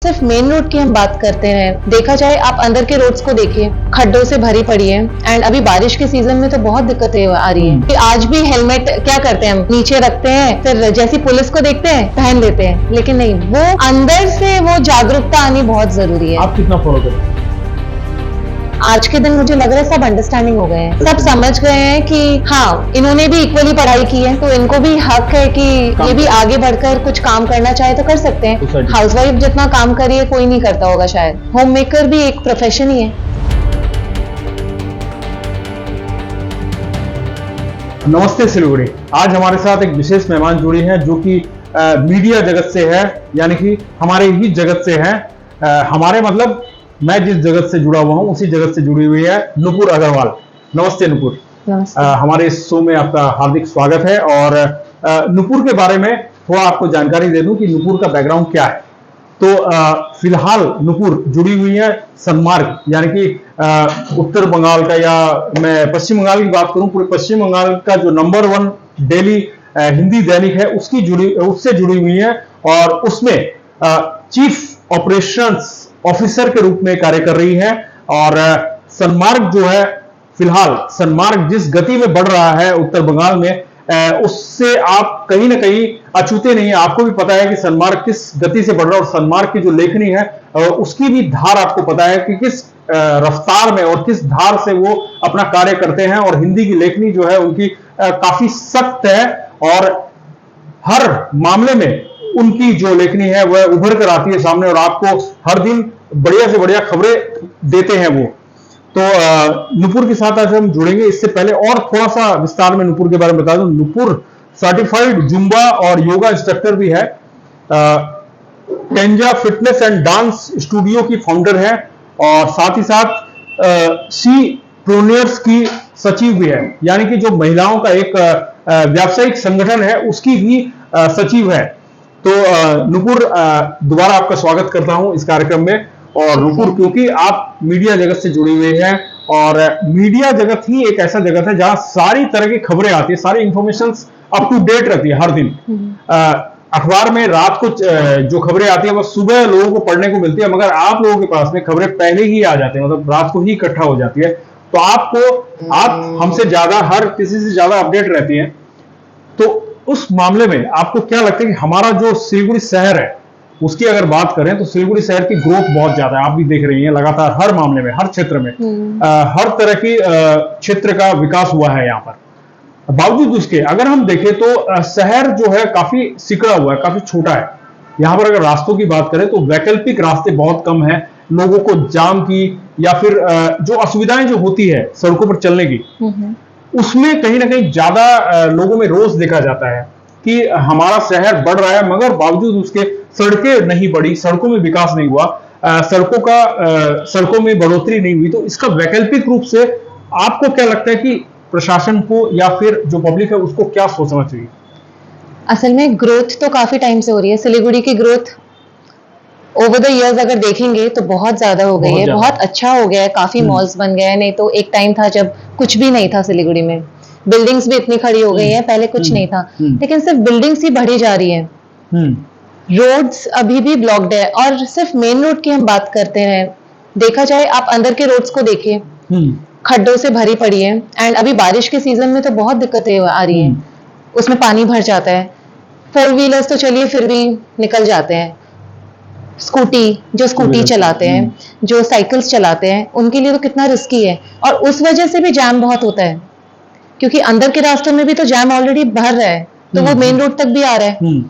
सिर्फ main road की हम बात करते हैं, देखा जाए आप अंदर के रोड्स को देखिए, खड्डों से भरी पड़ी है। एंड अभी बारिश के सीजन में तो बहुत दिक्कतें आ रही है कि आज भी हेलमेट क्या करते हैं, हम नीचे रखते हैं, फिर जैसी पुलिस को देखते हैं पहन लेते हैं, लेकिन नहीं, वो अंदर से वो जागरूकता आनी बहुत जरूरी है। आप कितना फॉलो करते हैं? आज के दिन मुझे लग रहा है सब अंडरस्टैंडिंग हो गए हैं, सब समझ गए हैं कि हाँ, इन्होंने भी इक्वली पढ़ाई की है तो इनको भी हक है कि ये भी आगे बढ़कर कुछ काम करना चाहे तो कर सकते हैं। हाउसवाइफ जितना काम करिए कोई नहीं करता होगा शायद, होम मेकर भी एक प्रोफेशन ही है। नमस्ते सिलीगुड़ी। आज हमारे साथ एक विशेष मेहमान जुड़ी हैं जो कि मीडिया जगत से है, यानी कि हमारे ही जगत से है। हमारे मतलब मैं जिस जगत से जुड़ा हुआ हूं उसी जगत से जुड़ी हुई है नुपुर अग्रवाल। नमस्ते नुपुर। नमस्ते। हमारे इस शो में आपका हार्दिक स्वागत है। और नुपुर के बारे में थोड़ा आपको जानकारी दे दूं कि नुपुर का बैकग्राउंड क्या है। तो फिलहाल नुपुर जुड़ी हुई है सनमार्ग, यानी कि उत्तर बंगाल का, या मैं पश्चिम बंगाल की बात करूं, पूरे पश्चिम बंगाल का जो नंबर 1 डेली हिंदी दैनिक है उससे जुड़ी हुई है। और उसमें चीफ ऑपरेशंस ऑफिसर के रूप में कार्य कर रही है। और सनमार्ग जो है, फिलहाल सनमार्ग जिस गति में बढ़ रहा है उत्तर बंगाल में, उससे आप कहीं ना कहीं अछूते नहीं है। आपको भी पता है कि सनमार्ग किस गति से बढ़ रहा है, और सनमार्ग की जो लेखनी है उसकी भी धार आपको पता है कि किस रफ्तार में और किस धार से वो अपना कार्य करते हैं। और हिंदी की लेखनी जो है उनकी काफी सख्त है, और हर मामले में उनकी जो लेखनी है वह उभर कर आती है सामने, और आपको हर दिन बढ़िया से बढ़िया खबरें देते हैं वो। तो नुपुर के साथ आज हम जुड़ेंगे। इससे पहले और थोड़ा सा विस्तार में नुपुर के बारे में बता दूं, नुपुर सर्टिफाइड जुम्बा और योगा इंस्ट्रक्टर भी है। टेंजा फिटनेस एंड डांस स्टूडियो की फाउंडर है, और साथ ही साथ सी प्रोनियर्स की सचिव भी है, यानी कि जो महिलाओं का एक व्यावसायिक संगठन है उसकी भी सचिव है। तो नुपुर, दोबारा आपका स्वागत करता हूं इस कार्यक्रम में। और नुपुर, क्योंकि आप मीडिया जगत से जुड़ी हुई हैं, और मीडिया जगत ही एक ऐसा जगत है जहां सारी तरह की खबरें आती है, सारी इंफॉर्मेशन अप टू डेट रहती है हर दिन। अखबार में रात को जो खबरें आती है वो सुबह लोगों को पढ़ने को मिलती है, मगर आप लोगों के पास में खबरें पहले ही आ जाती है, मतलब रात को ही इकट्ठा हो जाती है। तो आप हमसे ज्यादा, हर किसी से ज्यादा अपडेट रहती हैं। तो उस मामले में आपको क्या लगता है कि हमारा जो सिलीगुड़ी शहर है उसकी अगर बात करें तो सिलीगुड़ी शहर की ग्रोथ बहुत ज्यादा है, आप भी देख रही हैं लगातार हर मामले में, हर क्षेत्र में हर तरह की क्षेत्र का विकास हुआ है यहाँ पर। बावजूद उसके अगर हम देखें तो शहर जो है काफी सिकुड़ा हुआ है, काफी छोटा है। यहाँ पर अगर रास्तों की बात करें तो वैकल्पिक रास्ते बहुत कम है। लोगों को जाम की या फिर जो असुविधाएं जो होती है सड़कों पर चलने की, उसमें कहीं ना कहीं ज्यादा लोगों में रोष देखा जाता है कि हमारा शहर बढ़ रहा है, मगर बावजूद उसके सड़कें नहीं बढ़ी, सड़कों में विकास नहीं हुआ, सड़कों में बढ़ोतरी नहीं हुई। तो इसका वैकल्पिक रूप से आपको क्या लगता है कि प्रशासन को या फिर जो पब्लिक है उसको क्या सोचना चाहिए? असल में ग्रोथ तो काफी टाइम से हो रही है। सिलीगुड़ी की ग्रोथ ओवर द इयर्स अगर देखेंगे तो बहुत ज्यादा हो गई है, बहुत अच्छा हो गया है, काफी मॉल्स बन गए हैं। नहीं तो एक टाइम था जब कुछ भी नहीं था सिलीगुड़ी में, बिल्डिंग्स भी इतनी खड़ी हो गई है, पहले कुछ नहीं था, लेकिन सिर्फ बिल्डिंग्स ही बढ़ी जा रही है। रोड्स अभी भी ब्लॉक्ड है, और सिर्फ मेन रोड की हम बात करते हैं, देखा जाए आप अंदर के रोड्स को देखिए, खड्डों से भरी पड़ी है। एंड अभी बारिश के सीजन में तो बहुत दिक्कतें आ रही हैं, उसमें पानी भर जाता है। 4 व्हीलर्स तो चलिए फिर भी निकल जाते हैं, जो स्कूटी चलाते हैं, जो साइकिल्स चलाते हैं, उनके लिए तो कितना रिस्की है। और उस वजह से भी जैम बहुत होता है, क्योंकि अंदर के रास्तों में भी तो जैम ऑलरेडी भर रहा है, तो वो मेन रोड तक भी आ रहा है।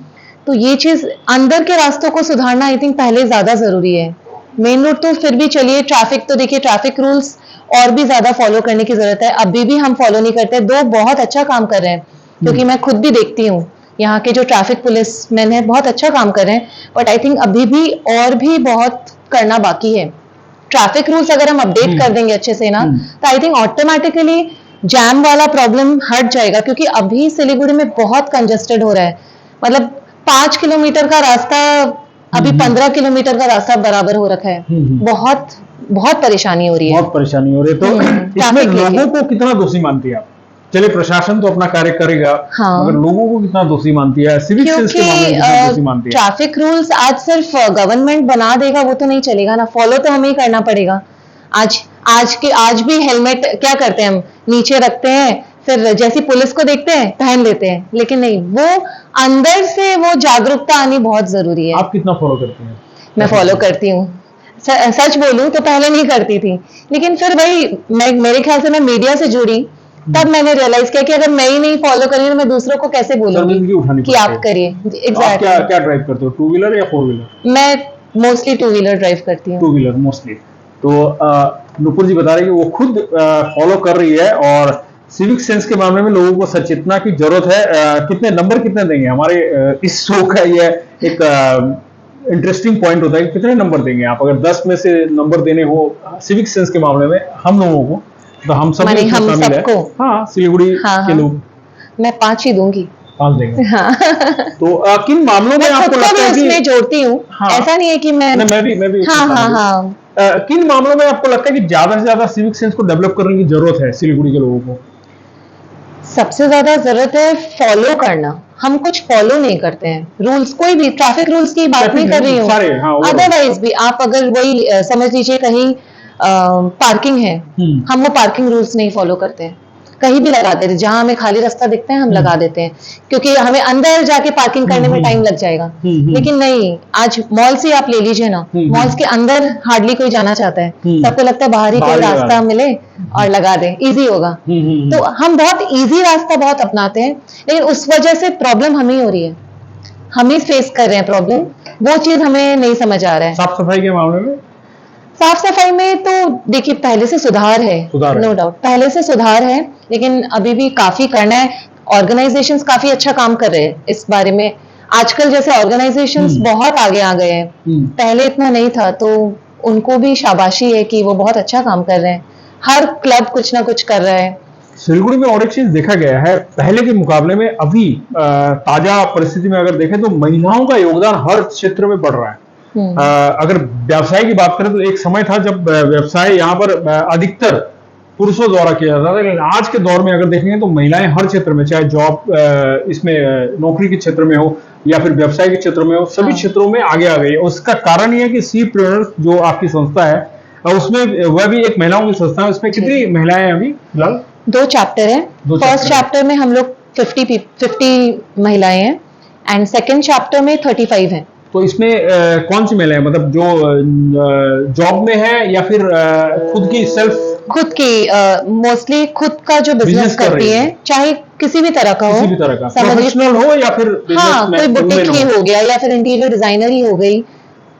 तो ये चीज अंदर के रास्तों को सुधारना आई थिंक पहले ज्यादा जरूरी है। मेन रोड तो फिर भी चलिए, ट्रैफिक तो देखिए, ट्रैफिक रूल्स और भी ज्यादा फॉलो करने की जरूरत है। अभी भी हम फॉलो नहीं करते। दो बहुत अच्छा काम कर रहे हैं, क्योंकि मैं खुद भी देखती हूँ, यहाँ के जो ट्रैफिक पुलिस मैन है बहुत अच्छा काम कर रहे हैं, बट आई थिंक अभी भी और भी बहुत करना बाकी है। ट्रैफिक रूल्स अगर हम अपडेट कर देंगे अच्छे से ना, तो आई थिंक ऑटोमेटिकली जैम वाला प्रॉब्लम हट जाएगा। क्योंकि अभी सिलीगुड़ी में बहुत कंजेस्टेड हो रहा है, मतलब 5 किलोमीटर का रास्ता अभी 15 किलोमीटर का रास्ता बराबर हो रखा है। बहुत परेशानी हो रही है, बहुत परेशानी हो रही है। तो इसमें लोगों को कितना दोषी मानती है आप? चले प्रशासन तो अपना कार्य करेगा, हाँ। मगर लोगों को कितना दोषी मानती है, सिविक सेंस के मामले में कितना दोषी मानती क्योंकि है? ट्रैफिक रूल्स आज सिर्फ गवर्नमेंट बना देगा वो तो नहीं चलेगा ना, फॉलो तो हमें ही करना पड़ेगा। आज भी हेलमेट क्या करते हैं हम, नीचे रखते हैं, फिर जैसी पुलिस को देखते हैं पहन लेते हैं, लेकिन नहीं, वो अंदर से वो जागरूकता आनी बहुत जरूरी है। आप कितना फॉलो करते हैं? मैं फॉलो करती हूँ, सच बोलूं तो पहले नहीं करती थी, लेकिन फिर वही मेरे ख्याल से मैं मीडिया से जुड़ी, तब मैंने रियलाइज किया कि अगर मैं ही नहीं फॉलो करूंगी तो मैं दूसरों को कैसे शर्मिंदगी उठानी बोलूंगी कि पड़ती आप है। करिए। आप एग्जैक्टली। क्या ड्राइव करते हो, 2 व्हीलर या 4 व्हीलर? मैं मोस्टली 2 व्हीलर ड्राइव करती हूँ। 2 व्हीलर मोस्टली। तो नुपुर जी बता रहे हैं कि वो खुद फॉलो कर रही है, और सिविक सेंस के मामले में लोगों को सचेतना की जरूरत है। कितने नंबर कितने देंगे हमारे इस शो का, ये एक इंटरेस्टिंग पॉइंट होता है कि कितने नंबर देंगे आप, अगर 10 में से नंबर देने हो सिविक सेंस के मामले में हम लोगों को, तो हम सब माने हम शामिल है। सबको? हाँ, सिलीगुड़ी हाँ, के हाँ। लोग मैं 5 ही दूंगी। 5 देंगे। हाँ। तो किन मामलों में मैं खुद आपको को लगता भी है उसमें कि जोड़ती हूँ। हाँ। ऐसा नहीं है कि मैं मैं भी हाँ उसमें हाँ शामिल हूँ। हाँ। किन मामलों में आपको लगता है कि ज्यादा से ज्यादा सिविक सेंस को डेवलप करने की जरूरत है सिलीगुड़ी के लोगों को? सबसे ज्यादा जरूरत है फॉलो करना। हम कुछ फॉलो नहीं करते हैं रूल्स, कोई भी ट्रैफिक रूल्स की बात नहीं कर रही हूँ, सारे, हाँ, अदरवाइज भी आप अगर वही समझ लीजिए कहीं पार्किंग है, हम वो पार्किंग रूल्स नहीं फॉलो करते हैं, कहीं भी लगा देते हैं, जहां हमें खाली रास्ता दिखता है हम लगा देते हैं, क्योंकि हमें अंदर जाके पार्किंग करने में टाइम लग जाएगा। लेकिन नहीं, आज मॉल से आप ले लीजिए ना, मॉल्स के अंदर हार्डली कोई जाना चाहता है, सबको लगता है बाहर ही कोई रास्ता मिले और लगा दे, इजी होगा। तो हम बहुत इजी रास्ता बहुत अपनाते हैं, लेकिन उस वजह से प्रॉब्लम हमें हो रही है, हम ही फेस कर रहे हैं प्रॉब्लम, वो चीज हमें नहीं समझ आ रहा है। साफ सफाई के मामले में? साफ सफाई में तो देखिए पहले से सुधार है, नो डाउट पहले से सुधार है, लेकिन अभी भी काफी करना है। ऑर्गेनाइजेशंस काफी अच्छा काम कर रहे हैं इस बारे में, आजकल जैसे ऑर्गेनाइजेशंस बहुत आगे आ गए हैं, पहले इतना नहीं था, तो उनको भी शाबाशी है कि वो बहुत अच्छा काम कर रहे हैं, हर क्लब कुछ ना कुछ कर रहा है। सिलीगुड़ी में और एक चीज देखा गया है, पहले के मुकाबले में अभी ताजा परिस्थिति में अगर देखें तो महिलाओं का योगदान हर क्षेत्र में बढ़ रहा है। अगर व्यवसाय की बात करें तो एक समय था जब व्यवसाय यहाँ पर अधिकतर पुरुषों द्वारा किया जाता था, लेकिन आज के दौर में अगर देखेंगे तो महिलाएं हर क्षेत्र में, चाहे जॉब इसमें नौकरी के क्षेत्र में हो या फिर व्यवसाय के क्षेत्र में हो, सभी क्षेत्रों में आगे आ गई है। उसका कारण ये है कि सीप्रेन्योर्स जो आपकी संस्था है उसमें, वह भी एक महिलाओं की संस्था है, उसमें कितनी महिलाएं हैं अभी फिलहाल? 2 चैप्टर है। फर्स्ट चैप्टर में हम लोग 50 महिलाएं हैं, एंड सेकेंड चैप्टर में 35 हैं। तो इसमें कौन सी महिलाएं, मतलब जो जॉब में है या फिर खुद की खुद की मोस्टली खुद का जो बिजनेस करती है, चाहे किसी भी तरह का हो, किसी भी तरह का, प्रोफेशनल हो या फिर हाँ कोई बुटीक ही हो गया या फिर इंटीरियर डिजाइनर ही हो गई,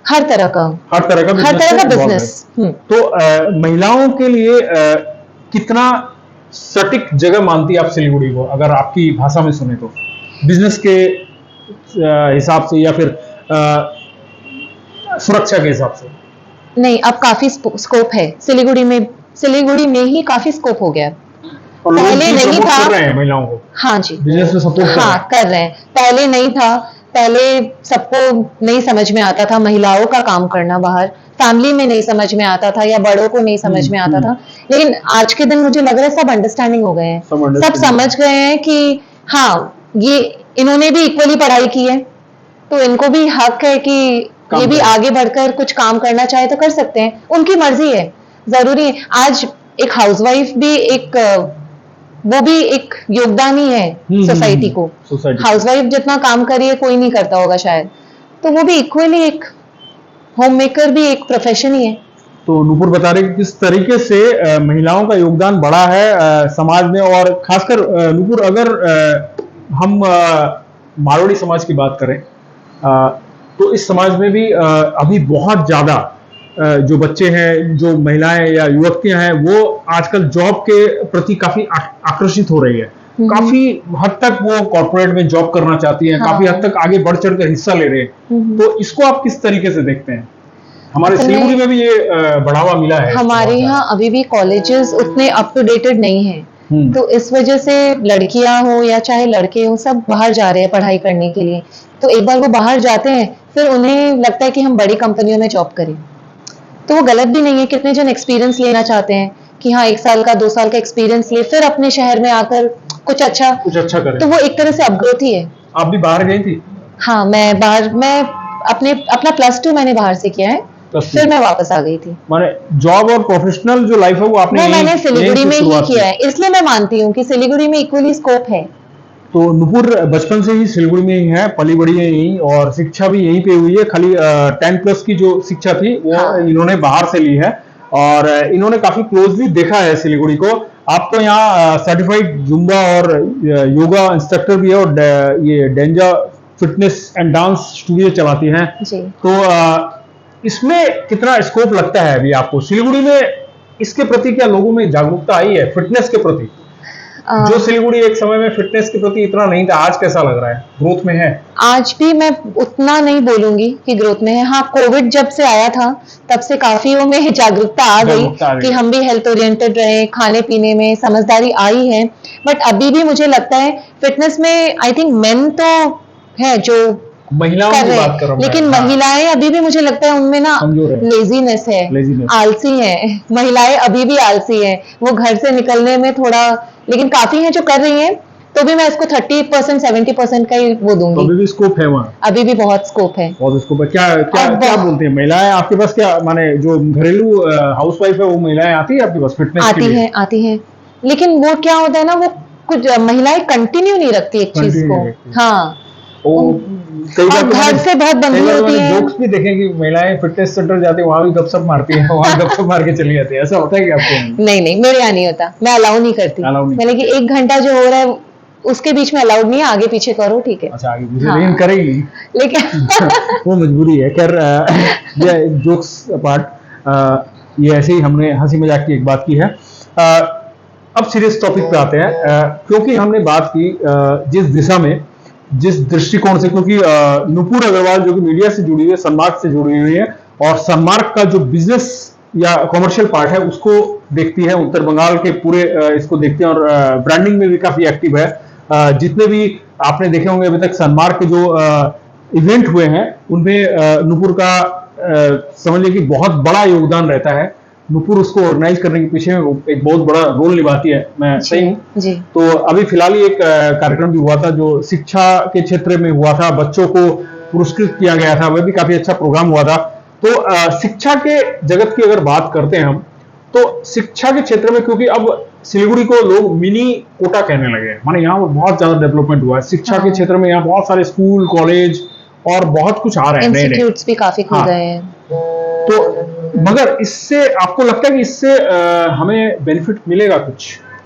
हर तरह का बिजनेस। तो महिलाओं के लिए कितना सटीक जगह मानती है आप सिलीगुड़ी को, अगर आपकी भाषा में सुने तो, बिजनेस के हिसाब से या फिर सुरक्षा के हिसाब से? नहीं, अब काफी स्कोप है सिलीगुड़ी में ही काफी स्कोप हो गया। पहले नहीं था, कर रहे हैं महिलाओं को, हाँ जी, बिजनेस में सपोर्ट कर रहे हैं। पहले नहीं था, पहले सबको नहीं समझ में आता था महिलाओं का काम करना बाहर, फैमिली में नहीं समझ में आता था या बड़ों को नहीं समझ में आता था, लेकिन आज के दिन मुझे लग रहा है सब अंडरस्टैंडिंग हो गए हैं, सब समझ गए हैं कि हाँ ये इन्होंने भी इक्वली पढ़ाई की है, तो इनको भी हक है कि ये भी आगे बढ़कर कुछ काम करना चाहे तो कर सकते हैं, उनकी मर्जी है, जरूरी है। आज एक हाउसवाइफ भी वो भी एक योगदान ही है सोसाइटी को, हाउसवाइफ जितना काम करिए कोई नहीं करता होगा शायद, तो वो भी इक्वली एक होममेकर भी एक प्रोफेशन ही है। तो नुपुर बता रहे कि किस तरीके से महिलाओं का योगदान बढ़ा है समाज में, और खासकर नुपुर अगर हम मारवाड़ी समाज की बात करें तो इस समाज में भी अभी बहुत ज्यादा जो बच्चे हैं, जो महिलाएं या युवतियां हैं, वो आजकल जॉब के प्रति काफी आकर्षित हो रही है, काफी हद तक वो कॉर्पोरेट में जॉब करना चाहती हैं, काफी हद तक आगे बढ़ चढ़कर हिस्सा ले रहे हैं। तो इसको आप किस तरीके से देखते हैं? हमारे सिलीगुड़ी में भी ये बढ़ावा मिला है। हमारे यहाँ अभी भी कॉलेजेस उतने अप टू डेटेड नहीं है, तो इस वजह से लड़कियां हो या चाहे लड़के हो सब बाहर जा रहे हैं पढ़ाई करने के लिए। तो एक बार वो बाहर जाते हैं फिर उन्हें लगता है कि हम बड़ी कंपनियों में जॉब करें, तो वो गलत भी नहीं है। कितने जन एक्सपीरियंस लेना चाहते हैं कि हाँ 1 साल का 2 साल का एक्सपीरियंस ले फिर अपने शहर में आकर कुछ अच्छा करें। तो वो एक तरह से अपग्रोथ ही है। आप भी बाहर गई थी? हाँ, मैं अपना +2 मैंने बाहर से किया है, फिर मैं वापस आ गई थी। माने जॉब और प्रोफेशनल जो लाइफ है वो आपने वो मैंने सिलीगुड़ी में ही शुरुआत किया है, इसलिए मैं मानती हूँ कि सिलीगुड़ी में इक्वली स्कोप है। तो नुपुर बचपन से ही सिलीगुड़ी में ही है, पली बड़ी है यहीं, और शिक्षा भी यहीं पे हुई है। खाली 10+ की जो शिक्षा थी वो हाँ। इन्होंने बाहर से ली है, और इन्होंने काफी क्लोजली देखा है सिलीगुड़ी को। आप तो यहाँ सर्टिफाइड जुम्बा और योगा इंस्ट्रक्टर भी है, और ये डेंजा फिटनेस एंड डांस स्टूडियो चलाती हैं। जी। तो इसमें कितना स्कोप लगता है अभी आपको सिलीगुड़ी में? इसके प्रति क्या लोगों में जागरूकता आई है फिटनेस के प्रति? जो सिलीगुड़ी एक समय में फिटनेस के प्रति इतना नहीं था, आज कैसा लग रहा है? ग्रोथ में है? आज भी मैं उतना नहीं बोलूंगी कि ग्रोथ में है। हाँ, कोविड जब से आया था तब से काफियों में जागरूकता आ गई कि हम भी हेल्थ ओरिएंटेड रहे, खाने पीने में समझदारी आई है। बट अभी भी मुझे लगता है फिटनेस में आई थिंक मेन तो है जो महिलाओं की बात कर रहा हूं, लेकिन हाँ। महिलाएं अभी भी मुझे लगता है उनमें ना लेजीनेस है, आलसी है। महिलाएं अभी भी आलसी है, वो घर से निकलने में थोड़ा, लेकिन काफी हैं जो कर रही हैं। तो भी मैं इसको 30% 70% का ही वो दूंगी। तो अभी भी स्कोप है वहाँ? अभी भी बहुत स्कोप है, बहुत स्कोप है। क्या क्या क्या बोलते हैं महिलाएं आपके पास? क्या माने जो घरेलू हाउसवाइफ है वो महिलाएं आती है आपके पास फिटनेस के लिए? आती हैं, लेकिन वो क्या होता है ना, वो कुछ महिलाएं कंटिन्यू नहीं रखती एक चीज को। हाँ, कई बार घर से बहुत बंधी होती है। जोक्स भी देखें कि महिलाएं फिटनेस सेंटर जाती है, वहां भी गपशप मारती है, वहां गपशप मार के चली जाती है। ऐसा होता है कि आपके? नहीं, मेरे यहाँ नहीं होता, मैं अलाउ नहीं करती। मैंने कि 1 घंटा जो हो रहा है उसके बीच में अलाउड नहीं है, आगे पीछे करो, ठीक है। अच्छा, आगे पीछे लेकिन करेगी, लेकिन वो मजबूरी है। खैर, ये जोक्स अपार्ट, ये ऐसे ही हमने हंसी मजाक की एक बात की है। अब सीरियस टॉपिक पे आते हैं, क्योंकि हमने बात की जिस दिशा में, जिस दृष्टिकोण से, क्योंकि नुपुर अग्रवाल जो कि मीडिया से जुड़ी हुई है, सनमार्क से जुड़ी हुई है, और सनमार्क का जो बिजनेस या कमर्शियल पार्ट है उसको देखती है, उत्तर बंगाल के पूरे इसको देखते हैं, और ब्रांडिंग में भी काफी एक्टिव है। जितने भी आपने देखे होंगे अभी तक सनमार्क के जो इवेंट हुए हैं उनमें नुपुर का समझ लीजिए कि बहुत बड़ा योगदान रहता है। नुपुर उसको ऑर्गेनाइज करने के पीछे एक बहुत बड़ा रोल निभाती है। मैं सही हूँ? जी। तो अभी फिलहाल ही एक कार्यक्रम भी हुआ था जो शिक्षा के क्षेत्र में हुआ था, बच्चों को पुरस्कृत किया गया था, वह भी काफी अच्छा प्रोग्राम हुआ था। तो शिक्षा के जगत की अगर बात करते हैं हम, तो शिक्षा के क्षेत्र में, क्योंकि अब सिलीगुड़ी को लोग मिनी कोटा कहने लगे हैं, माने यहाँ बहुत ज्यादा डेवलपमेंट हुआ है शिक्षा के क्षेत्र में। यहाँ बहुत सारे स्कूल, कॉलेज और बहुत कुछ आ रहे हैं, इंस्टीट्यूट्स भी काफी खुल गए हैं। तो मगर इससे आपको लगता है कि इससे हमें बेनिफिट मिलेगा कुछ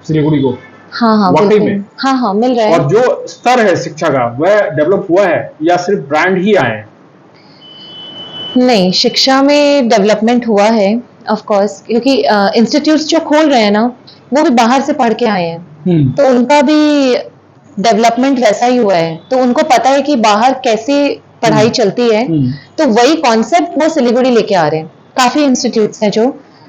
सिलीगुड़ी को? हाँ, वाकई में? हाँ, मिल रहा है। और जो स्तर है शिक्षा का वह डेवलप हुआ है या सिर्फ ब्रांड ही आए हैं? नहीं, शिक्षा में डेवलपमेंट हुआ है ऑफ कोर्स, क्योंकि इंस्टीट्यूट्स जो खोल रहे हैं ना वो भी बाहर से पढ़ के आए हैं, तो उनका भी डेवलपमेंट वैसा ही हुआ है। तो उनको पता है कि बाहर कैसे पढ़ाई चलती है, तो वही कॉन्सेप्ट वो सिलीगुड़ी लेके आ रहे हैं। काफी इंस्टीट्यूट्स हैं जो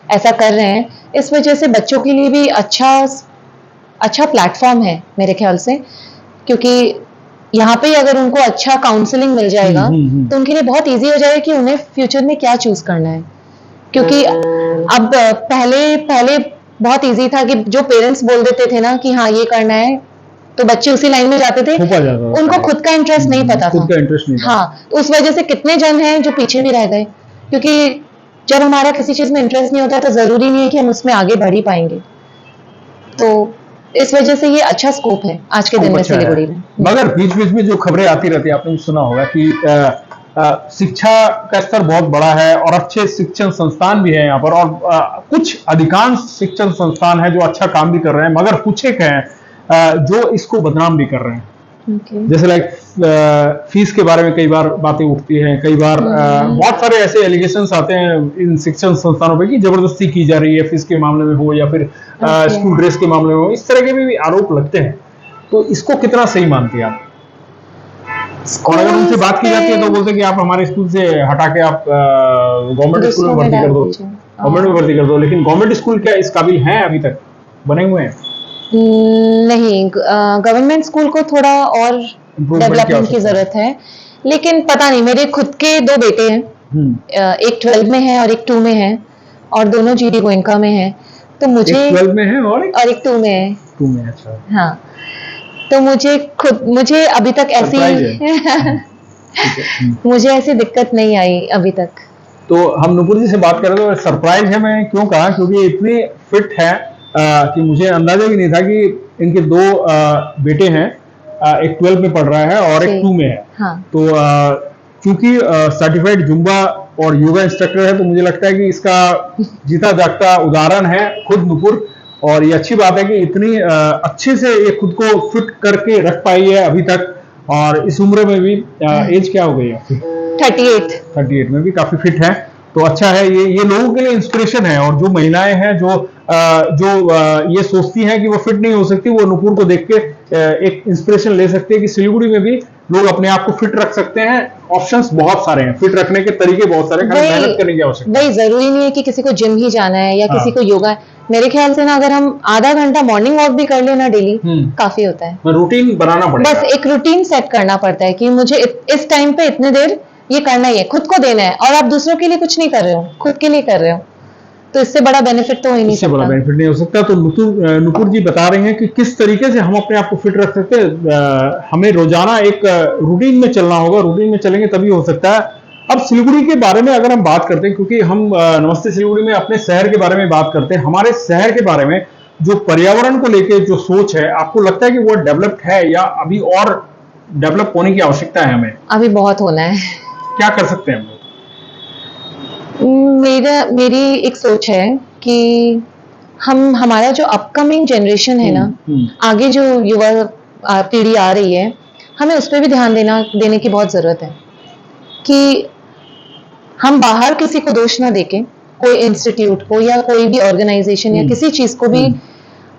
ऐसा कर रहे हैं। इस वजह से बच्चों के लिए भी अच्छा प्लेटफॉर्म है मेरे ख्याल से, क्योंकि यहाँ पे अगर उनको अच्छा काउंसलिंग मिल जाएगा तो उनके लिए बहुत इजी हो जाएगा कि उन्हें फ्यूचर में क्या चूज करना है। क्योंकि अब पहले बहुत इजी था कि जो पेरेंट्स बोल देते थे ना कि हाँ ये करना है, तो बच्चे उसी लाइन में जाते थे, उनको खुद का इंटरेस्ट नहीं पता था। हाँ, तो उस वजह से कितने जन हैं जो पीछे भी रह गए, क्योंकि जब हमारा किसी चीज में इंटरेस्ट नहीं होता तो जरूरी नहीं है कि हम उसमें आगे बढ़ ही पाएंगे। तो इस वजह से ये अच्छा स्कोप है आज के दिन में सिलीगुड़ी में। मगर बीच बीच में जो खबरें आती रहती है, आपने सुना होगा कि शिक्षा का स्तर बहुत बड़ा है और अच्छे शिक्षण संस्थान भी है यहाँ पर, और कुछ अधिकांश शिक्षण संस्थान है जो अच्छा काम भी कर रहे हैं, मगर कुछ एक हैं जो इसको बदनाम भी कर रहे हैं। जैसे लाइक फीस के बारे में कई बार बातें उठती हैं, कई बार बहुत सारे ऐसे एलिगेशंस आते हैं इन शिक्षण संस्थानों पे कि जबरदस्ती की जा रही है, फीस के मामले में हो या फिर स्कूल ड्रेस के मामले में हो, इस तरह के भी आरोप लगते हैं। तो इसको कितना सही मानती है आप? और अगर उनसे बात की जाती है तो बोलते हैं कि आप हमारे स्कूल से हटा के आप गवर्नमेंट स्कूल में भर्ती कर दो, गवर्नमेंट में भर्ती कर दो। लेकिन गवर्नमेंट स्कूल क्या इस काबिल हैं? अभी तक बने हुए हैं? नहीं, गवर्नमेंट स्कूल को थोड़ा और डेवलपमेंट की जरूरत है। लेकिन पता नहीं, मेरे खुद के 2 बेटे हैं, एक 12 में है और एक 2 में है, और दोनों GD गोयनका में है। तो मुझे 12 में है और एक 2 में है। 2 में, अच्छा। हाँ, तो मुझे अभी तक ऐसी सरप्राइज है। ठीक है। मुझे ऐसी दिक्कत नहीं आई अभी तक। तो हम नुपुर जी से बात कर रहे थे, सरप्राइज है, मैं क्यों कहा, क्योंकि इतनी फिट है कि मुझे अंदाजा भी नहीं था कि इनके दो बेटे हैं, एक 12 में पढ़ रहा है और एक 2 में है। हाँ। तो क्योंकि सर्टिफाइड जुम्बा और योगा इंस्ट्रक्टर है, तो मुझे लगता है कि इसका जीता जागता उदाहरण है खुद नुपुर। और ये अच्छी बात है कि इतनी अच्छे से ये खुद को फिट करके रख पाई है अभी तक, और इस उम्र में भी। एज क्या हो गई है आपकी? 38 में भी काफी फिट है। तो अच्छा है, ये लोगों के लिए इंस्पिरेशन है। और जो महिलाएं हैं जो ये सोचती हैं कि वो फिट नहीं हो सकती, वो नुपुर को देख के एक इंस्पिरेशन ले सकती है कि सिलीगुड़ी में भी लोग अपने आप को फिट रख सकते हैं। ऑप्शंस बहुत सारे हैं, फिट रखने के तरीके बहुत सारे हैं, खाली मेहनत करने की आवश्यकता है। वही, जरूरी नहीं है कि किसी को जिम ही जाना है या किसी को योगा। मेरे ख्याल से ना, अगर हम आधा घंटा मॉर्निंग वॉक भी कर लेना डेली, काफी होता है। रूटीन बनाना पड़ेगा, बस एक रूटीन सेट करना पड़ता है कि मुझे इस टाइम पे इतने देर ये करना ही है, खुद को देना है। और आप दूसरों के लिए कुछ नहीं कर रहे हो, खुद के लिए कर रहे हो, तो इससे बड़ा बेनिफिट तो हो ही नहीं इससे सकता। बड़ा बेनिफिट नहीं हो सकता। तो नुपुर जी बता रहे हैं कि किस तरीके से हम अपने आप को फिट रख सकते हैं। हमें रोजाना एक रूटीन में चलना होगा, रूटीन में चलेंगे तभी हो सकता है। अब सिलीगुड़ी के बारे में अगर हम बात करते हैं, क्योंकि हम नमस्ते सिलीगुड़ी में अपने शहर के बारे में बात करते हैं, हमारे शहर के बारे में जो पर्यावरण को लेके जो सोच है, आपको लगता है कि वो डेवलप्ड है या अभी और डेवलप होने की आवश्यकता है? हमें अभी बहुत होना है। क्या कर सकते हैं हम लोग? मेरी एक सोच है कि हमारा जो अपकमिंग जनरेशन है ना, आगे जो युवा पीढ़ी आ रही है, हमें उस पर भी ध्यान देने की बहुत जरूरत है कि हम बाहर किसी को दोष ना देके, कोई इंस्टीट्यूट को या कोई भी ऑर्गेनाइजेशन या किसी चीज को भी,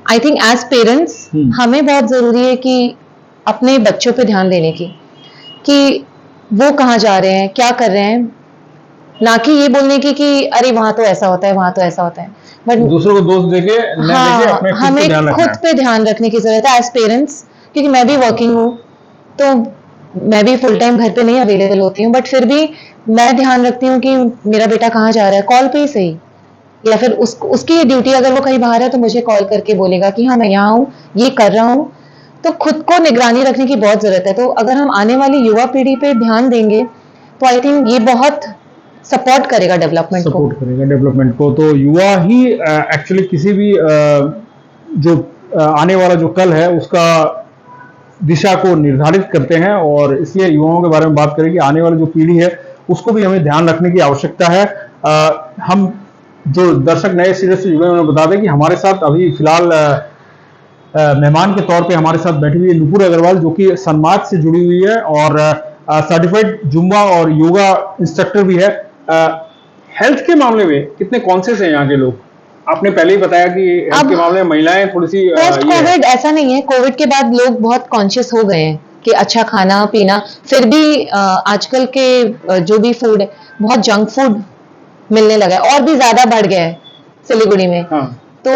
आई थिंक एज पेरेंट्स हमें बहुत जरूरी है कि अपने बच्चों पे ध्यान देने की, कि वो कहाँ जा रहे हैं, क्या कर रहे हैं, ना कि ये बोलने की कि अरे वहां तो ऐसा होता है, वहां तो ऐसा होता है। बट दूसरों को दोष देके हमें खुद पे ध्यान रखने की जरूरत है एज पेरेंट्स। क्योंकि मैं भी वर्किंग हूँ, तो मैं भी फुल टाइम घर पे नहीं अवेलेबल होती हूँ, बट फिर भी मैं ध्यान रखती हूँ कि मेरा बेटा कहाँ जा रहा है, कॉल पे ही सही, या फिर उसकी ड्यूटी, अगर वो कहीं बाहर है तो मुझे कॉल करके बोलेगा कि हाँ मैं यहाँ हूँ, ये कर रहा हूँ। तो खुद को निगरानी रखने की बहुत जरूरत है। तो अगर हम आने वाली युवा पीढ़ी पे ध्यान देंगे तो आई थिंक ये बहुत सपोर्ट करेगा डेवलपमेंट को। तो युवा ही एक्चुअली किसी भी जो आने वाला जो कल है उसका दिशा को निर्धारित करते हैं, और इसलिए युवाओं के बारे में बात करें कि आने वाली जो पीढ़ी है उसको भी हमें ध्यान रखने की आवश्यकता है। हम जो दर्शक नए सिरे से जुड़े उन्हें बता दें कि हमारे साथ अभी फिलहाल मेहमान के तौर पे हमारे साथ बैठी हुई है नुपुर अग्रवाल, जो कि सनमार्ग से जुड़ी हुई है और सर्टिफाइड जुम्बा और योगा इंस्ट्रक्टर भी है। हेल्थ के मामले में कितने कॉन्शियस हैं यहाँ के लोग? आपने पहले ही बताया कि हेल्थ के मामले में महिलाएं थोड़ी सी पोस्ट कोविड ऐसा नहीं है, कोविड के बाद लोग बहुत कॉन्शियस हो गए हैं कि अच्छा खाना पीना। फिर भी आजकल के जो भी फूड है, बहुत जंक फूड मिलने लगा है और भी ज्यादा बढ़ गया है सिलीगुड़ी में। तो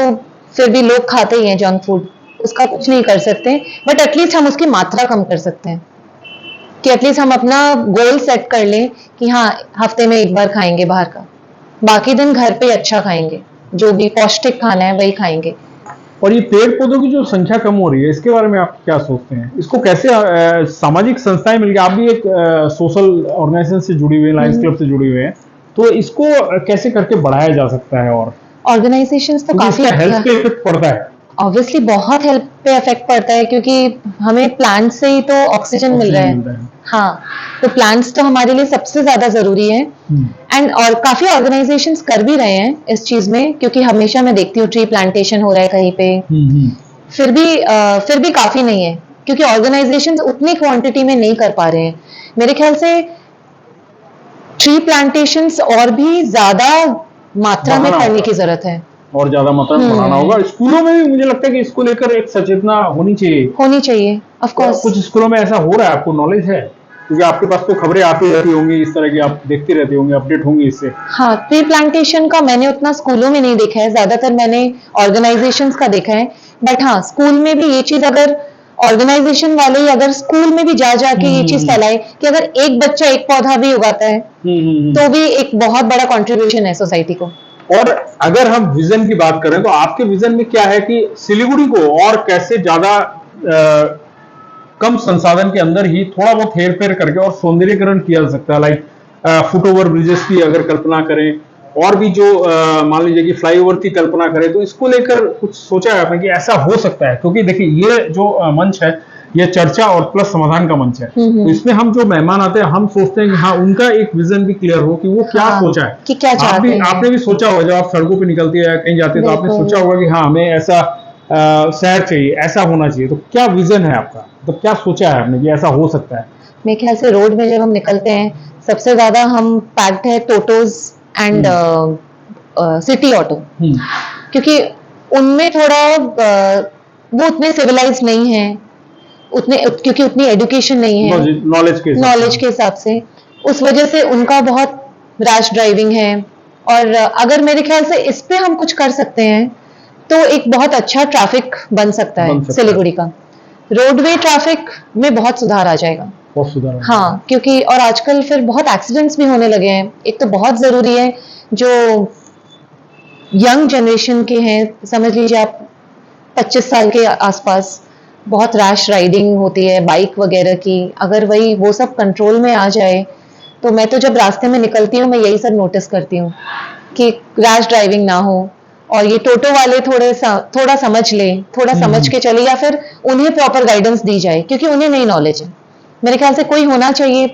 फिर भी लोग खाते ही हैं जंक फूड, उसका कुछ नहीं कर सकते, बट एटलीस्ट हम उसकी मात्रा कम कर सकते हैं कि एटलीस्ट हम अपना गोल सेट कर लें कि हाँ हफ्ते में एक बार खाएंगे बाहर का, बाकी दिन घर पे अच्छा खाएंगे, जो भी पौष्टिक खाना है वही खाएंगे। और ये पेड़ पौधों की जो संख्या कम हो रही है, इसके बारे में आप क्या सोचते हैं? इसको कैसे सामाजिक संस्थाएं मिलकर, आप भी एक सोशल ऑर्गेनाइजेशन से जुड़ी हुई हैं, लायंस क्लब से जुड़ी हुई हैं, तो इसको कैसे करके बढ़ाया जा सकता है? और ऑर्गेनाइजेशंस तो काफी हेल्थ पे इफेक्ट पड़ता है, ऑब्वियसली बहुत हेल्थ पे इफेक्ट पड़ता है, क्योंकि हमें प्लांट से ही तो ऑक्सीजन मिल रहा है। हाँ, तो प्लांट्स तो हमारे लिए सबसे ज्यादा जरूरी है। एंड और काफी ऑर्गेनाइजेशंस कर भी रहे हैं इस चीज में, क्योंकि हमेशा मैं देखती हूँ ट्री प्लांटेशन हो रहा है कहीं पे। फिर भी काफी नहीं है, क्योंकि ऑर्गेनाइजेशंस उतनी क्वांटिटी में नहीं कर पा रहे हैं। मेरे ख्याल से ट्री प्लांटेशंस और भी ज्यादा मात्रा में करने की जरूरत है, और ज्यादा मात्रा में बढ़ाना होगा। स्कूलों में भी मुझे लगता है कि इसको लेकर एक सचेतना होनी चाहिए। ऑफ कोर्स कुछ स्कूलों में ऐसा हो रहा है, आपको नॉलेज है? क्योंकि आपके पास तो खबरें आती रहती होंगी इस तरह की, आप देखती रहती होंगी, अपडेट होंगी इससे। हाँ, ट्री प्लांटेशन का मैंने उतना स्कूलों में नहीं देखा है, ज्यादातर मैंने ऑर्गेनाइजेशंस का देखा है। बट हाँ, स्कूल में भी ये चीज, अगर ऑर्गेनाइजेशन वाले ही अगर स्कूल में भी जाके ये चीज फैलाए कि अगर एक बच्चा एक पौधा भी उगाता है तो भी एक बहुत बड़ा कंट्रीब्यूशन है सोसाइटी को। और अगर हम विजन की बात करें तो आपके विजन में क्या है कि सिलीगुड़ी को और कैसे ज्यादा कम संसाधन के अंदर ही थोड़ा बहुत हेर फेर करके और सौंदर्यीकरण किया जा सकता है। लाइक फुट ओवर ब्रिजेस की अगर कल्पना करें, और भी जो मान लीजिए कि फ्लाईओवर की कल्पना करें, तो इसको लेकर कुछ सोचा है आपने कि ऐसा हो सकता है? क्योंकि देखिए ये जो मंच है, ये चर्चा और प्लस समाधान का मंच है। तो इसमें हम जो मेहमान आते हैं, हम सोचते हैं कि हाँ, उनका एक विजन भी क्लियर हो कि वो क्या हाँ, सोचा है। कि क्या चाहते हैं। आपने भी सोचा होगा, जब आप सड़कों पे निकलती है, कहीं जाते हैं, तो आपने बिल्कुल। सोचा होगा कि हाँ, हमें ऐसा शहर चाहिए, ऐसा होना चाहिए। तो क्या विजन है आपका? तो क्या सोचा है आपने कि ऐसा हो सकता है? मेरे ख्याल से रोड में जब हम निकलते हैं, सबसे ज्यादा हम पैक्ड है टोटोज एंड सिटी ऑटो, क्योंकि उनमें थोड़ा वो उतने सिविलाइज नहीं है, उतने, क्योंकि उतनी एजुकेशन नहीं है नॉलेज के हिसाब से, उस वजह से उनका बहुत रैश ड्राइविंग है। और अगर मेरे ख्याल से इस पे हम कुछ कर सकते हैं तो एक बहुत अच्छा ट्रैफिक बन सकता है सिलीगुड़ी का। रोडवे ट्रैफिक में बहुत सुधार आ जाएगा। बहुत सुधार। हाँ, क्योंकि और आजकल फिर बहुत एक्सीडेंट्स भी होने लगे हैं। एक तो बहुत जरूरी है, जो यंग जनरेशन के हैं, समझ लीजिए आप 25 साल के आसपास, बहुत रैश राइडिंग होती है बाइक वगैरह की। अगर वही वो सब कंट्रोल में आ जाए, तो मैं तो जब रास्ते में निकलती हूँ, मैं यही सब नोटिस करती हूँ कि रैश ड्राइविंग ना हो, और ये टोटो वाले थोड़ा समझ ले, थोड़ा समझ के चले, या फिर उन्हें प्रॉपर गाइडेंस दी जाए, क्योंकि उन्हें नहीं नॉलेज है। मेरे ख्याल से कोई होना चाहिए,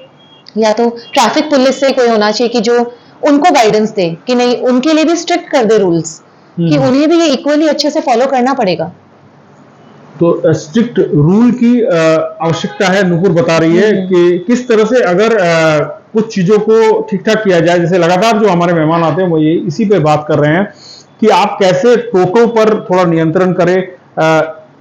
या तो ट्रैफिक पुलिस से कोई होना चाहिए कि जो उनको गाइडेंस दे, कि नहीं, उनके लिए भी स्ट्रिक्ट कर दे रूल्स, कि उन्हें भी ये इक्वली अच्छे से फॉलो करना पड़ेगा। तो स्ट्रिक्ट रूल की आवश्यकता है। नुपुर बता रही है कि किस तरह से अगर कुछ चीजों को ठीक ठाक किया जाए। जैसे लगातार जो हमारे मेहमान आते हैं, वो ये इसी पे बात कर रहे हैं कि आप कैसे टोटो पर थोड़ा नियंत्रण करें,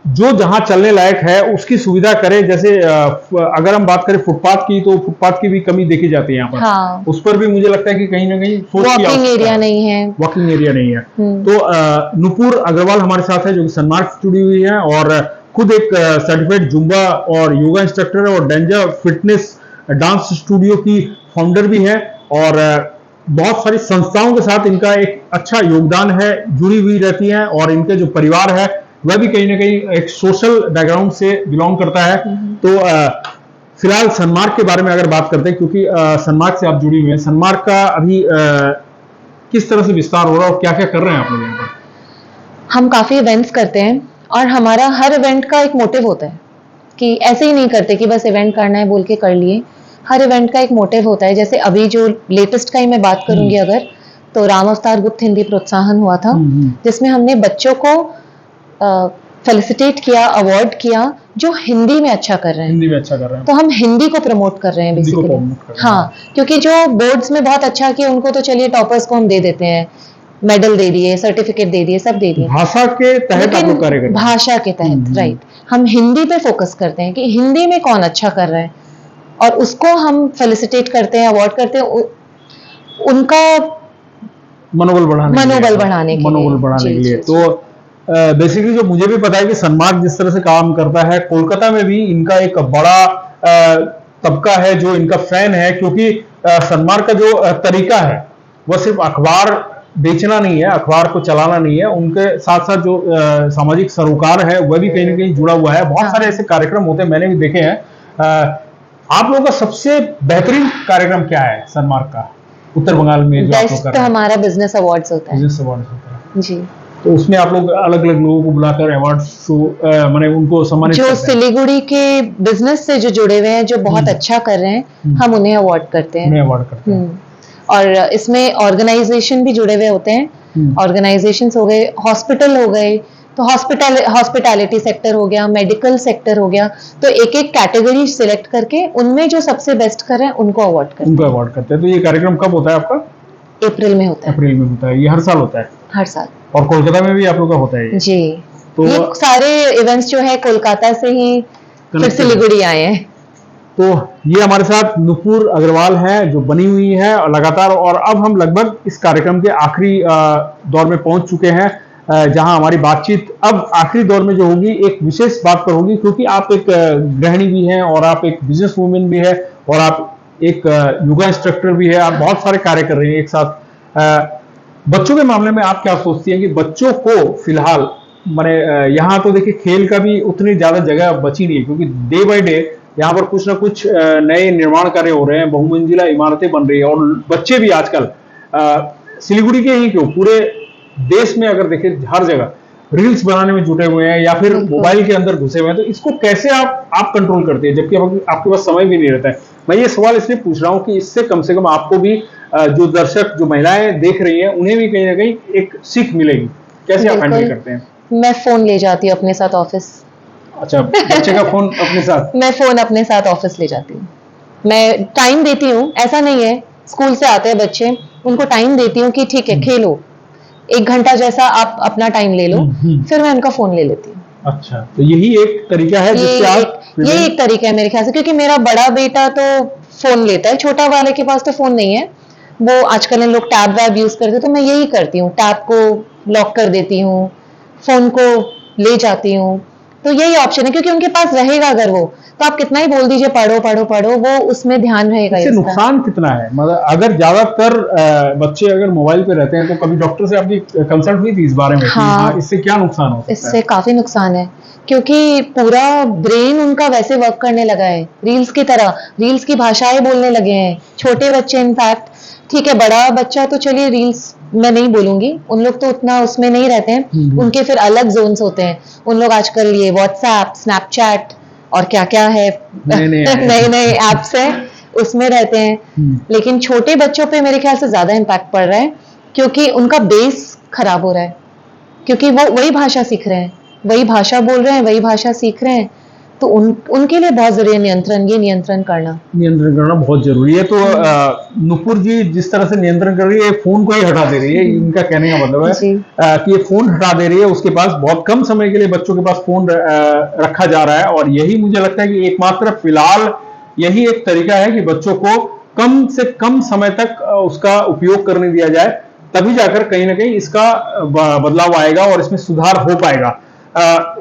जो जहां चलने लायक है उसकी सुविधा करें। जैसे अगर हम बात करें फुटपाथ की, तो फुटपाथ की भी कमी देखी जाती है यहाँ पर। हाँ। उस पर भी मुझे लगता है कि कहीं ना कहीं वॉकिंग एरिया नहीं है। वॉकिंग एरिया नहीं है। तो नुपुर अग्रवाल हमारे साथ है, जो कि सनमार्क से जुड़ी हुई है, और खुद एक सर्टिफाइड जुम्बा और योगा इंस्ट्रक्टर है, और डेंजर फिटनेस डांस स्टूडियो की फाउंडर भी है, और बहुत सारी संस्थाओं के साथ इनका एक अच्छा योगदान है, जुड़ी हुई रहती हैं। और इनके जो परिवार है, वह भी कहीं ना कहीं एक सोशल बैकग्राउंड से बिलोंग करता है। तो फिलहाल सनमार्क के बारे में अगर बात करते हैं, क्योंकि सनमार्क से आप जुड़ी हुई हैं, सनमार्क का अभी किस तरह से विस्तार हो रहा है और क्या क्या कर रहे हैं आप लोग यहाँ पर? हम काफी इवेंट्स करते हैं, और हमारा हर इवेंट का एक मोटिव होता है, कि ऐसे ही नहीं करते कि बस इवेंट करना है बोल के कर लिए। हर इवेंट का एक मोटिव होता है। जैसे अभी जो लेटेस्ट का ही मैं बात करूंगी अगर, तो राम अवतार गुप्त हिंदी प्रोत्साहन हुआ था, जिसमें हमने बच्चों को फेलिसिटेट किया, अवार्ड किया, जो हिंदी में अच्छा कर रहे हैं। हिंदी में अच्छा कर रहे हैं। तो हम हिंदी को प्रमोट कर रहे हैं बेसिकली। हाँ, क्योंकि जो बोर्ड्स में बहुत अच्छा किया, उनको तो चलिए टॉपर्स को हम दे देते हैं, मेडल दे दिए, सर्टिफिकेट दे दिए, सब दे दिए। भाषा के तहत आप लोग कार्य करते हैं। भाषा के तहत, राइट। हम हिंदी पे फोकस करते हैं कि हिंदी में कौन अच्छा कर रहा है, और उसको हम फेलिसिटेट करते हैं, अवार्ड करते हैं, उनका मनोबल बढ़ाने के लिए। तो बेसिकली जो मुझे भी पता है कि सनमार्क जिस तरह से काम करता है, कोलकाता में भी इनका एक बड़ा तबका है जो इनका फैन है, क्योंकि सनमार्क का जो तरीका है, वह सिर्फ अखबार बेचना नहीं है, अखबार को चलाना नहीं है, उनके साथ साथ जो सामाजिक सरोकार है, वह भी कहीं ना कहीं जुड़ा हुआ है। बहुत सारे ऐसे कार्यक्रम होते हैं, मैंने भी देखे हैं। आप लोगों का सबसे बेहतरीन कार्यक्रम क्या है सनमार्क का उत्तर बंगाल में? जो आप लोग कर रहे हैं, हमारा बिजनेस अवार्ड्स होता है। बिजनेस अवार्ड्स होता है जी। तो उसमें आप लोग अलग अलग लोगों को बुलाकर अवार्ड शो, माने उनको सम्मानित जो सिलीगुड़ी के बिजनेस से जो जुड़े हुए हैं, जो बहुत अच्छा कर रहे हैं, हम उन्हें अवार्ड करते हैं। और इसमें ऑर्गेनाइजेशन भी जुड़े हुए होते हैं। ऑर्गेनाइजेशंस हो गए, हॉस्पिटल हो गए, तो हॉस्पिटैलिटी सेक्टर हो गया, मेडिकल सेक्टर हो गया, तो एक एक कैटेगरी सिलेक्ट करके उनमें जो सबसे बेस्ट कर रहे हैं उनको अवार्ड करते हैं। तो ये कार्यक्रम कब होता है आपका? अप्रैल में होता है। अप्रैल में होता है। ये हर साल होता है? हर साल। और कोलकाता में भी आप लोग का होता है जी। तो ये सारे इवेंट्स जो है कोलकाता से ही फिर सिलीगुड़ी आए हैं। तो ये हमारे साथ नुपुर अग्रवाल है, जो बनी हुई है लगातार, और अब हम लगभग इस कार्यक्रम के आखिरी दौर में पहुंच चुके हैं, जहां हमारी बातचीत अब आखिरी दौर में जो होगी, एक विशेष बात पर होगी, क्योंकि आप एक गृहिणी भी हैं, और आप एक बिजनेस वूमेन भी है, और आप एक योगा इंस्ट्रक्टर भी है। आप बहुत सारे कार्य कर रही हैं एक साथ। बच्चों के मामले में आप क्या सोचती हैं कि बच्चों को फिलहाल माने यहाँ तो देखिए खेल का भी उतनी ज्यादा जगह बची नहीं है, क्योंकि डे बाय डे यहाँ पर कुछ ना कुछ नए निर्माण कार्य हो रहे हैं, बहुमंजिला इमारतें बन रही है, और बच्चे भी आजकल सिलीगुड़ी के ही क्यों पूरे देश में अगर देखें हर जगह रील्स बनाने में जुटे हुए हैं या फिर मोबाइल के अंदर घुसे हुए हैं। तो इसको कैसे आप कंट्रोल करते हैं, जबकि आपके पास समय भी नहीं रहता है? मैं ये सवाल इसलिए पूछ रहा हूं कि इससे कम से कम आपको भी जो दर्शक, जो महिलाएं देख रही हैं, उन्हें भी कहीं ना कहीं एक सीख मिलेगी। कैसे आप हैंडल करते हैं? मैं फोन ले जाती हूँ अपने साथ ऑफिस। अच्छा, बच्चे का फोन अपने साथ? मैं फोन अपने साथ ऑफिस ले जाती हूँ। मैं टाइम देती हूँ, ऐसा नहीं है स्कूल से आते हैं बच्चे, उनको टाइम देती हूँ कि ठीक है खेलो, 1 घंटा जैसा आप अपना टाइम ले लो, फिर मैं उनका फोन ले लेती हूँ। अच्छा, तो यही एक तरीका है जिससे आप ये एक तरीका है मेरे ख्याल से, क्योंकि मेरा बड़ा बेटा तो फोन लेता है, छोटा वाले के पास तो फोन नहीं है, वो आजकल लोग टैब वैब यूज करते हैं, तो मैं यही करती हूँ, टैब को लॉक कर देती हूँ, फोन को ले जाती हूँ। तो यही ऑप्शन है, क्योंकि उनके पास रहेगा अगर वो, तो आप कितना ही बोल दीजिए पढ़ो पढ़ो पढ़ो, वो उसमें ध्यान रहेगा। इससे नुकसान कितना है? मतलब अगर ज्यादातर बच्चे अगर मोबाइल पे रहते हैं, तो कभी डॉक्टर से आपकी कंसल्ट हुई थी इस बारे में? हाँ, इससे क्या नुकसान हो सकता है? इससे काफी नुकसान है, क्योंकि पूरा ब्रेन उनका वैसे वर्क करने लगा है, रील्स की तरह, रील्स की भाषाएं बोलने लगे हैं छोटे बच्चे। इनफैक्ट ठीक है, बड़ा बच्चा तो चलिए रील्स मैं नहीं बोलूंगी, उन लोग तो उतना उसमें नहीं रहते हैं, उनके फिर अलग जोन्स होते हैं। उन लोग आजकल ये व्हाट्सएप, स्नैपचैट और क्या क्या है नए नए एप्स है, उसमें रहते हैं। लेकिन छोटे बच्चों पे मेरे ख्याल से ज्यादा इम्पैक्ट पड़ रहा है, क्योंकि उनका बेस खराब हो रहा है, क्योंकि वो वही भाषा सीख रहे हैं, वही भाषा बोल रहे हैं, वही भाषा सीख रहे हैं। तो उनके लिए बहुत जरूरी है नियंत्रण करना बहुत जरूरी है। तो नुपुर जी जिस तरह से नियंत्रण कर रही है, फोन को ही हटा दे रही है, इनका कहने का मतलब है कि ये फोन हटा दे रही है, उसके पास बहुत कम समय के लिए बच्चों के पास फोन रखा जा रहा है। और यही मुझे लगता है कि एकमात्र फिलहाल यही एक तरीका है कि बच्चों को कम से कम समय तक उसका उपयोग करने दिया जाए, तभी जाकर कहीं ना कहीं इसका बदलाव आएगा और इसमें सुधार हो पाएगा।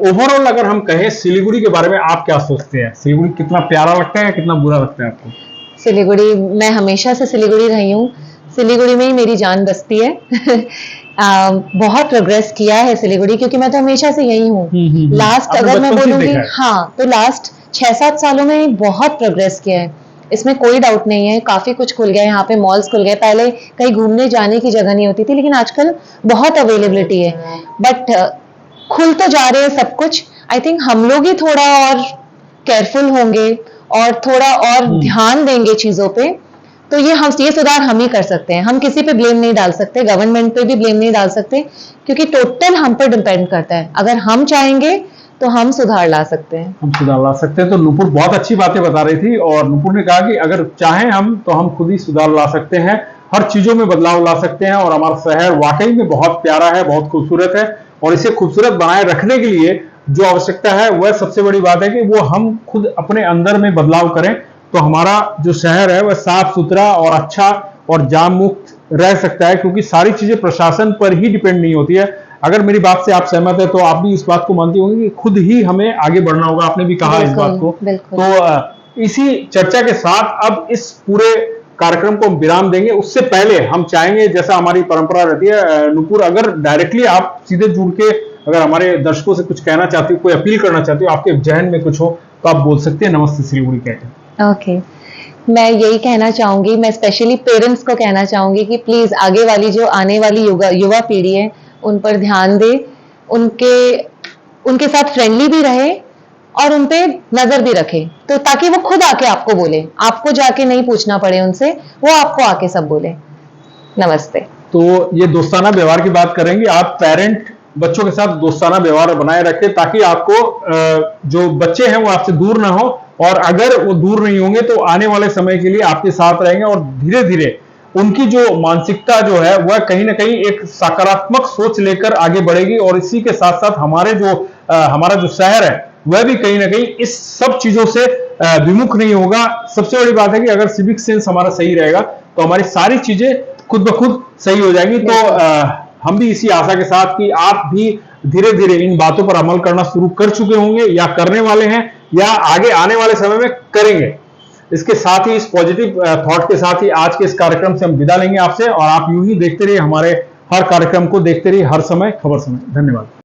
ओवरऑल अगर हम कहें सिलीगुड़ी के बारे में, आप क्या सोचते हैं? सिलीगुड़ी कितना प्यारा लगता है या कितना बुरा लगता है आपको? सिलीगुड़ी, मैं हमेशा से सिलीगुड़ी रही हूँ, सिलीगुड़ी में ही मेरी जान बसती है। बहुत प्रोग्रेस किया है सिलीगुड़ी, क्योंकि मैं तो हमेशा से यही हूँ। लास्ट अगर मैं बोलूंगी, हाँ, तो लास्ट 6-7 सालों में बहुत प्रोग्रेस किया है, इसमें कोई डाउट नहीं है। काफी कुछ खुल गया है यहाँ पे, मॉल्स खुल गए, पहले कहीं घूमने जाने की जगह नहीं होती थी, लेकिन आजकल बहुत अवेलेबिलिटी है। बट खुल तो जा रहे हैं सब कुछ। आई थिंक हम लोग ही थोड़ा और केयरफुल होंगे और थोड़ा और ध्यान देंगे चीजों पे, तो ये सुधार हम ही कर सकते हैं। हम किसी पे ब्लेम नहीं डाल सकते, गवर्नमेंट पे भी ब्लेम नहीं डाल सकते, क्योंकि टोटल हम पर डिपेंड करता है। अगर हम चाहेंगे तो हम सुधार ला सकते हैं। तो नुपुर बहुत अच्छी बातें बता रही थी, और नुपुर ने कहा कि अगर चाहें हम तो हम खुद ही सुधार ला सकते हैं, हर चीजों में बदलाव ला सकते हैं। और हमारा शहर वाकई में बहुत प्यारा है, बहुत खूबसूरत है, और इसे खूबसूरत बनाए रखने के लिए जो आवश्यकता है वह सबसे बड़ी बात है कि वो हम खुद अपने अंदर में बदलाव करें, तो हमारा जो शहर है वह साफ सुथरा और अच्छा और जाम मुक्त रह सकता है। क्योंकि सारी चीजें प्रशासन पर ही डिपेंड नहीं होती है। अगर मेरी बात से आप सहमत है तो आप भी इस बात को मानती होंगी कि खुद ही हमें आगे बढ़ना होगा। आपने भी कहा इस बात को। तो इसी चर्चा के साथ अब इस पूरे कार्यक्रम को विराम देंगे। उससे पहले हम चाहेंगे, जैसा हमारी परंपरा रहती है, नुपुर अगर डायरेक्टली आप सीधे जुड़ के अगर हमारे दर्शकों से कुछ कहना चाहती हो, कोई अपील करना चाहती हो, आपके जहन में कुछ हो, तो आप बोल सकते हैं। नमस्ते सिलीगुड़ी कहते हैं। ओके, मैं यही कहना चाहूंगी, मैं स्पेशली पेरेंट्स को कहना चाहूंगी कि प्लीज आगे वाली जो आने वाली युवा पीढ़ी है उन पर ध्यान दे, उनके साथ फ्रेंडली भी रहे और उन पे नजर भी रखे, तो ताकि वो खुद आके आपको बोले, आपको जाके नहीं पूछना पड़े उनसे, वो आपको आके सब बोले। नमस्ते। तो ये दोस्ताना व्यवहार की बात करेंगे। आप पेरेंट बच्चों के साथ दोस्ताना व्यवहार बनाए रखें, ताकि आपको जो बच्चे हैं वो आपसे दूर ना हो, और अगर वो दूर नहीं होंगे तो आने वाले समय के लिए आपके साथ रहेंगे, और धीरे धीरे उनकी जो मानसिकता जो है वह कहीं ना कहीं एक सकारात्मक सोच लेकर आगे बढ़ेगी। और इसी के साथ साथ हमारा जो शहर है वह भी कहीं ना कहीं इस सब चीजों से विमुख नहीं होगा। सबसे बड़ी बात है कि अगर सिविक सेंस हमारा सही रहेगा तो हमारी सारी चीजें खुद ब खुद सही हो जाएंगी। तो हम भी इसी आशा के साथ कि आप भी धीरे धीरे इन बातों पर अमल करना शुरू कर चुके होंगे, या करने वाले हैं, या आगे आने वाले समय में करेंगे। इसके साथ ही, इस पॉजिटिव थॉट के साथ ही आज के इस कार्यक्रम से हम विदा लेंगे आपसे, और आप यूं ही देखते रहिए, हमारे हर कार्यक्रम को देखते रहिए, हर समय खबर समय। धन्यवाद।